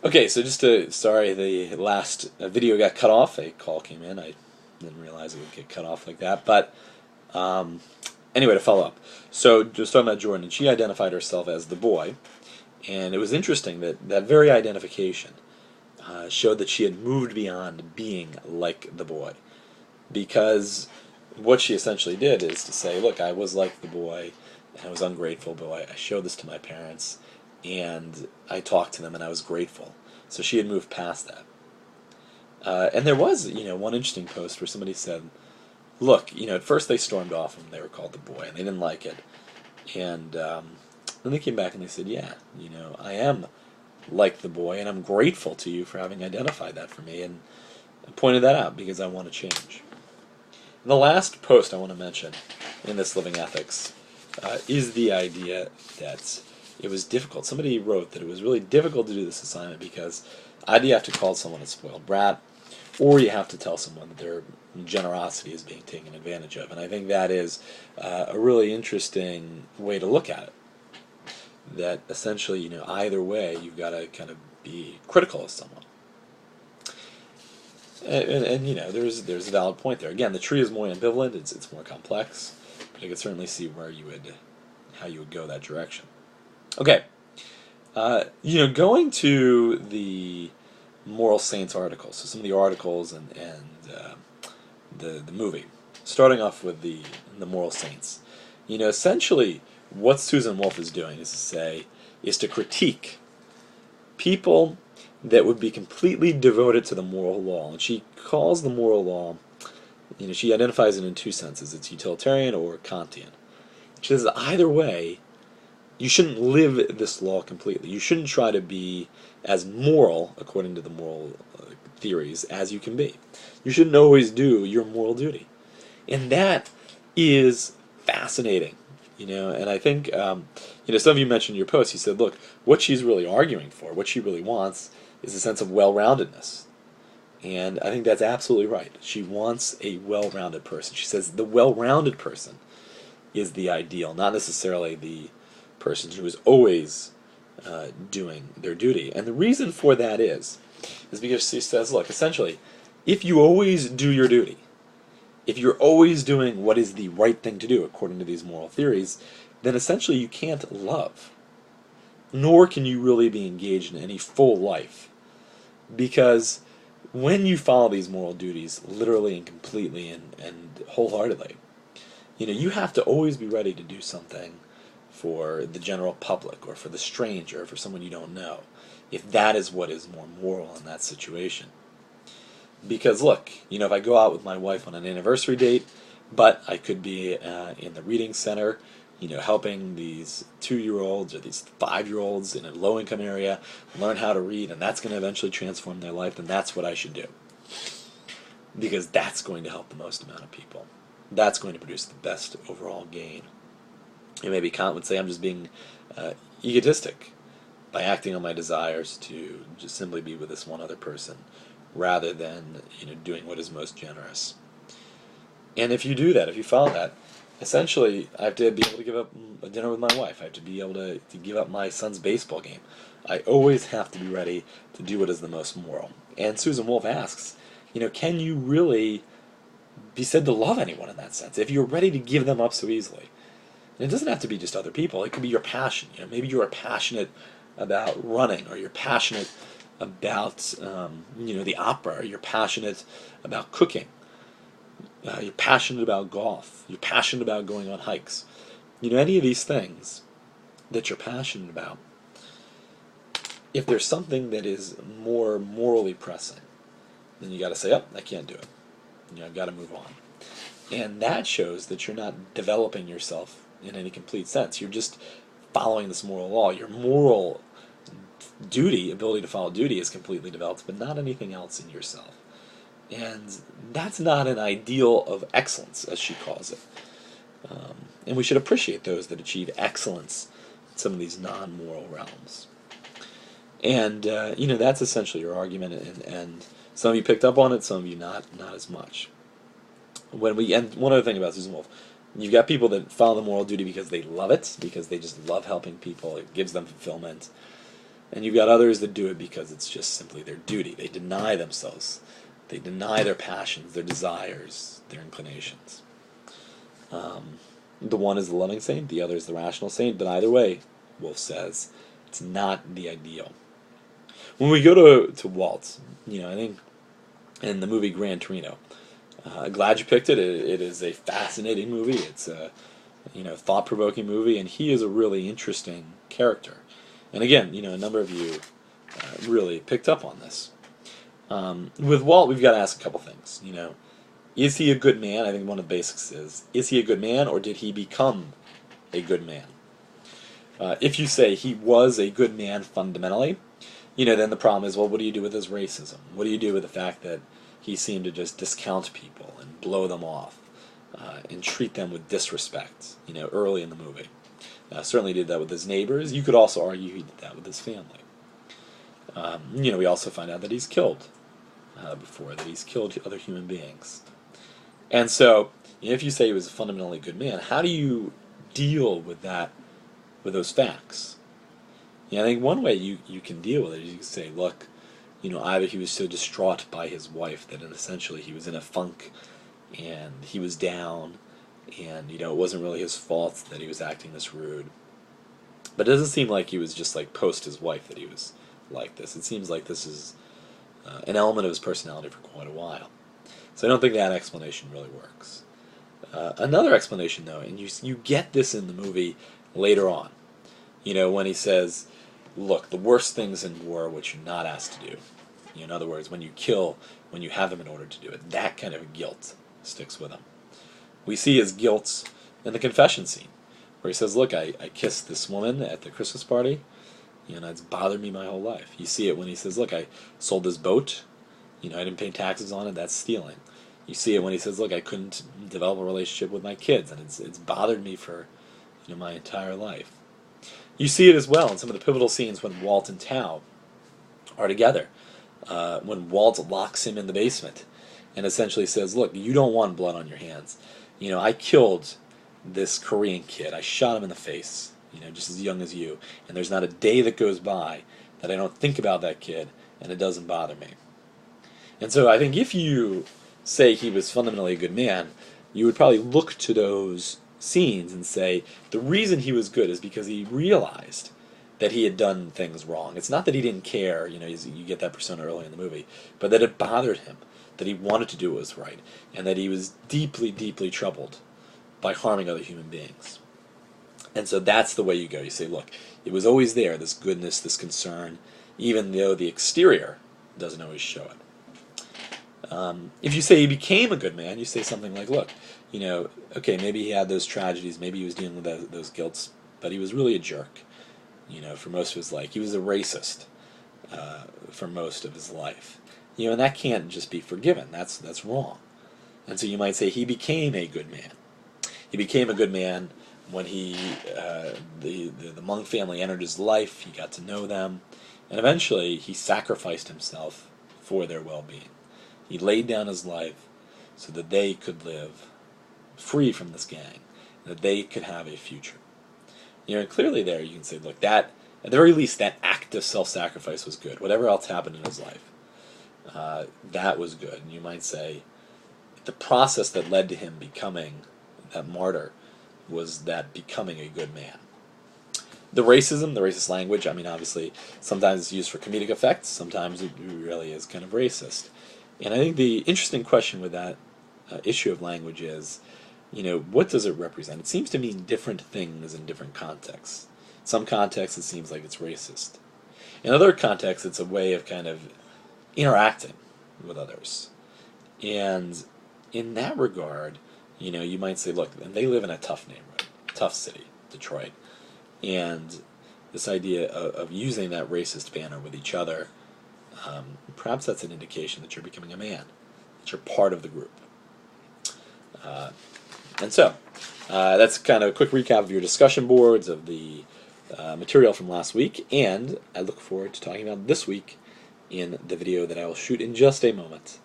Okay, so sorry, the last video got cut off. A call came in. I didn't realize it would get cut off like that. But um, anyway, to follow up. So just talking about Jordan, and she identified herself as the boy. And it was interesting that that very identification showed that she had moved beyond being like the boy. Because what she essentially did is to say, look, I was like the boy, and I was ungrateful, but I showed this to my parents, and I talked to them, and I was grateful. So she had moved past that. And there was, one interesting post where somebody said, look, at first they stormed off and they were called the boy, and they didn't like it. And then they came back and they said, yeah, I am like the boy, and I'm grateful to you for having identified that for me, and I pointed that out because I want to change. And the last post I want to mention in this Living Ethics is the idea that it was difficult. Somebody wrote that it was really difficult to do this assignment because either you have to call someone a spoiled brat, or you have to tell someone that their generosity is being taken advantage of. And I think that is a really interesting way to look at it. That essentially, either way, you've got to kind of be critical of someone. And there's a valid point there. Again, the tree is more ambivalent; it's more complex, but I could certainly see how you would go that direction. Okay, going to the Moral Saints articles, so some of the articles and the movie, starting off with the Moral Saints. Essentially, what Susan Wolf is doing is to critique people that would be completely devoted to the moral law. And she calls the moral law, she identifies it in two senses. It's utilitarian or Kantian. She says either way, you shouldn't live this law completely. You shouldn't try to be as moral, according to the moral theories, as you can be. You shouldn't always do your moral duty. And that is fascinating. And I think, some of you mentioned in your post, you said, look, what she's really arguing for, what she really wants, is a sense of well-roundedness. And I think that's absolutely right. She wants a well-rounded person. She says the well-rounded person is the ideal, not necessarily the person who is always doing their duty. And the reason for that is because she says, look, essentially, if you always do your duty, if you're always doing what is the right thing to do according to these moral theories, then essentially you can't love. Nor can you really be engaged in any full life. Because when you follow these moral duties literally and completely and wholeheartedly, you have to always be ready to do something for the general public or for the stranger or for someone you don't know, if that is what is more moral in that situation. Because look, if I go out with my wife on an anniversary date, but I could be in the reading center, helping these 2-year-olds or these 5-year-olds in a low-income area learn how to read, and that's going to eventually transform their life, then that's what I should do. Because that's going to help the most amount of people. That's going to produce the best overall gain. And maybe Kant would say I'm just being egotistic by acting on my desires to just simply be with this one other person, rather than doing what is most generous. And if you do that, if you follow that, essentially I have to be able to give up a dinner with my wife. I have to be able to give up my son's baseball game. I always have to be ready to do what is the most moral. And Susan Wolf asks, can you really be said to love anyone in that sense if you're ready to give them up so easily? And it doesn't have to be just other people. It could be your passion. Maybe you are passionate about running, or you're passionate about the opera, or you're passionate about cooking, you're passionate about golf, you're passionate about going on hikes. Any of these things that you're passionate about, if there's something that is more morally pressing, then you got to say, oh, I can't do it. I've got to move on. And that shows that you're not developing yourself in any complete sense. You're just following this moral law. Your moral ability to follow duty is completely developed, but not anything else in yourself. And that's not an ideal of excellence, as she calls it. And we should appreciate those that achieve excellence in some of these non-moral realms. And, that's essentially your argument, and some of you picked up on it, some of you not as much. And one other thing about Susan Wolf, you've got people that follow the moral duty because they love it, because they just love helping people, it gives them fulfillment. And you've got others that do it because it's just simply their duty. They deny themselves. They deny their passions, their desires, their inclinations. The one is the loving saint, the other is the rational saint, but either way, Woolf says, it's not the ideal. When we go to Walt, I think in the movie Gran Torino, glad you picked it. It is a fascinating movie. It's a thought-provoking movie, and he is a really interesting character. And again, a number of you really picked up on this. With Walt, we've got to ask a couple things. Is he a good man? I think one of the basics is he a good man, or did he become a good man? If you say he was a good man fundamentally, then the problem is, well, what do you do with his racism? What do you do with the fact that he seemed to just discount people and blow them off and treat them with disrespect, early in the movie? Certainly did that with his neighbors. You could also argue he did that with his family. We also find out that he's killed before, that he's killed other human beings. And so, if you say he was a fundamentally good man, how do you deal with that, with those facts? I think one way you can deal with it is you can say, look, either he was so distraught by his wife that essentially he was in a funk and he was down, and it wasn't really his fault that he was acting this rude. But it doesn't seem like he was just like post his wife that he was like this. It seems like this is an element of his personality for quite a while. So I don't think that explanation really works. Another explanation, though, and you get this in the movie later on, when he says, look, the worst things in war are what you're not asked to do. In other words, when you kill, when you have them in order to do it, that kind of guilt sticks with him. We see his guilt in the confession scene, where he says, look, I kissed this woman at the Christmas party, and it's bothered me my whole life. You see it when he says, look, I sold this boat, I didn't pay taxes on it, that's stealing. You see it when he says, look, I couldn't develop a relationship with my kids, and it's bothered me for my entire life. You see it as well in some of the pivotal scenes when Walt and Tao are together. When Walt locks him in the basement and essentially says, look, you don't want blood on your hands. I killed this Korean kid. I shot him in the face, just as young as you. And there's not a day that goes by that I don't think about that kid, and it doesn't bother me. And so I think if you say he was fundamentally a good man, you would probably look to those scenes and say the reason he was good is because he realized that he had done things wrong. It's not that he didn't care, you get that persona early in the movie, but that it bothered him, that he wanted to do what was right, and that he was deeply, deeply troubled by harming other human beings. And so that's the way you go. You say, look, it was always there, this goodness, this concern, even though the exterior doesn't always show it. If you say he became a good man, you say something like, look, okay, maybe he had those tragedies, maybe he was dealing with those guilts, but he was really a jerk, for most of his life. He was a racist for most of his life. And that can't just be forgiven. That's wrong. And so you might say he became a good man. He became a good man when the monk family entered his life, he got to know them, and eventually he sacrificed himself for their well-being. He laid down his life so that they could live free from this gang, that they could have a future. And clearly there you can say, look, that, at the very least, that act of self-sacrifice was good. Whatever else happened in his life, that was good. And you might say the process that led to him becoming that martyr was that becoming a good man. The racism, the racist language, obviously, sometimes it's used for comedic effect, sometimes it really is kind of racist. And I think the interesting question with that issue of language is, what does it represent? It seems to mean different things in different contexts. Some contexts it seems like it's racist. In other contexts it's a way of kind of interacting with others. And in that regard, you might say, look, and they live in a tough neighborhood, tough city, Detroit. And this idea of using that racist banner with each other, perhaps that's an indication that you're becoming a man, that you're part of the group. And so, that's kind of a quick recap of your discussion boards, of the material from last week, and I look forward to talking about this week in the video that I will shoot in just a moment.